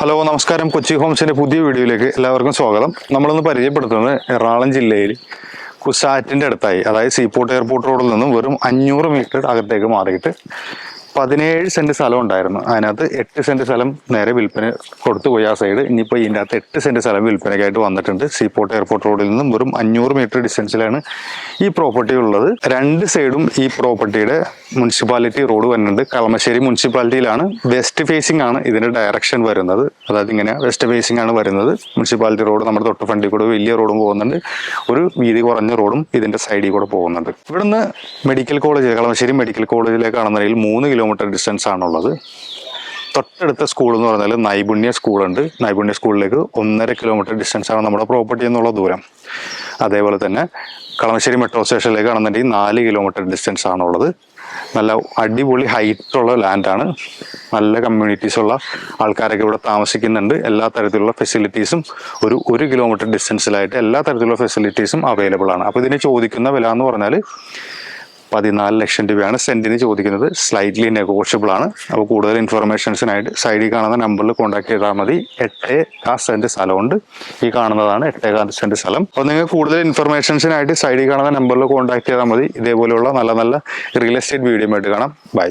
Hello നമസ്കാരം. കൊച്ചി ഹോംസിന്റെ പുതിയ വീഡിയോയിലേക്ക് എല്ലാവർക്കും സ്വാഗതം. നമ്മളൊന്ന് പരിചയപ്പെടുത്തുന്നത് എറണാകുളം ജില്ലയിൽ കുസാറ്റിന്റെ അടുത്തായി, അതായത് സീപോർട്ട് എയർപോർട്ട് റോഡിൽ നിന്നും വെറും 500 മീറ്റർ അകത്തേക്ക് മാറിയിട്ട് 17 സെന്റ് സ്ഥലം ഉണ്ടായിരുന്നു. അതിനകത്ത് 8 സെന്റ് സ്ഥലം നേരെ വിൽപ്പന കൊടുത്തു പോയി ആ സൈഡ്. ഇനിയിപ്പോൾ ഇതിൻ്റെ അകത്ത് 8 സെന്റ് സ്ഥലം വിൽപ്പനയ്ക്കായിട്ട് വന്നിട്ടുണ്ട്. സീപോർട്ട് എയർപോർട്ട് റോഡിൽ നിന്നും വെറും 500 മീറ്റർ ഡിസ്റ്റൻസിലാണ് ഈ പ്രോപ്പർട്ടി ഉള്ളത്. രണ്ട് സൈഡും ഈ പ്രോപ്പർട്ടിയുടെ മുനിസിപ്പാലിറ്റി റോഡ് വരുന്നുണ്ട്. കളമശ്ശേരി മുനിസിപ്പാലിറ്റിയിലാണ്. വെസ്റ്റ് ഫേസിംഗ് ആണ് ഇതിന്റെ ഡയറക്ഷൻ വരുന്നത്. അതായത് ഇങ്ങനെ വെസ്റ്റ് ഫേസിംഗ് ആണ് വരുന്നത്. മുനിസിപ്പാലിറ്റി റോഡ് നമ്മുടെ തൊട്ട് ഫ്രണ്ടിൽ കൂടെ വലിയ റോഡും പോകുന്നുണ്ട്, ഒരു വീതി കുറഞ്ഞ റോഡും ഇതിന്റെ സൈഡിൽ കൂടെ പോകുന്നുണ്ട്. ഇവിടുന്ന് മെഡിക്കൽ കോളേജ്, കളമശ്ശേരി മെഡിക്കൽ കോളേജിലേക്കാണെന്നുണ്ടെങ്കിൽ 3 കിലോമീറ്റർ ഡിസ്റ്റൻസ് ആണുള്ളത്. തൊട്ടടുത്ത സ്കൂൾ എന്ന് പറഞ്ഞാൽ നൈപുണ്യ സ്കൂളുണ്ട്. നൈപുണ്യ സ്കൂളിലേക്ക് 1.5 കിലോമീറ്റർ ഡിസ്റ്റൻസ് ആണ് നമ്മുടെ പ്രോപ്പർട്ടി എന്നുള്ള ദൂരം. അതേപോലെ തന്നെ കളമശ്ശേരി മെട്രോ സ്റ്റേഷനിലേക്ക് ആണെന്നുണ്ടെങ്കിൽ 4 കിലോമീറ്റർ ഡിസ്റ്റൻസ് ആണുള്ളത്. നല്ല അടിപൊളി ഹൈറ്റുള്ള ലാൻഡാണ്. നല്ല കമ്മ്യൂണിറ്റീസ് ഉള്ള ആൾക്കാരൊക്കെ ഇവിടെ താമസിക്കുന്നുണ്ട്. എല്ലാ തരത്തിലുള്ള ഫെസിലിറ്റീസും ഒരു 1 കിലോമീറ്റർ ഡിസ്റ്റൻസിലായിട്ട് എല്ലാ തരത്തിലുള്ള ഫെസിലിറ്റീസും അവൈലബിൾ ആണ്. അപ്പോൾ ഇതിന് ചോദിക്കുന്ന വില എന്ന് പറഞ്ഞാൽ 14 ലക്ഷം രൂപയാണ് സെന്റിന് ചോദിക്കുന്നത്. സ്ലൈറ്റ്ലി നെഗോഷ്യബിൾ ആണ്. അപ്പോൾ കൂടുതൽ ഇൻഫർമേഷൻസിനായിട്ട് സൈഡിൽ കാണുന്ന നമ്പറിൽ കോൺടാക്ട് ചെയ്താൽ മതി. 8 സെന്റ് സ്ഥലമുണ്ട്. ഈ കാണുന്നതാണ് 8 സെന്റ് സ്ഥലം. അപ്പോൾ നിങ്ങൾക്ക് കൂടുതൽ ഇൻഫർമേഷൻസിനായിട്ട് സൈഡിൽ കാണുന്ന നമ്പറിൽ കോൺടാക്ട് ചെയ്താൽ മതി. ഇതേപോലെയുള്ള നല്ല നല്ല റിയൽ എസ്റ്റേറ്റ് വീഡിയോ ആയിട്ട് കാണാം. ബൈ.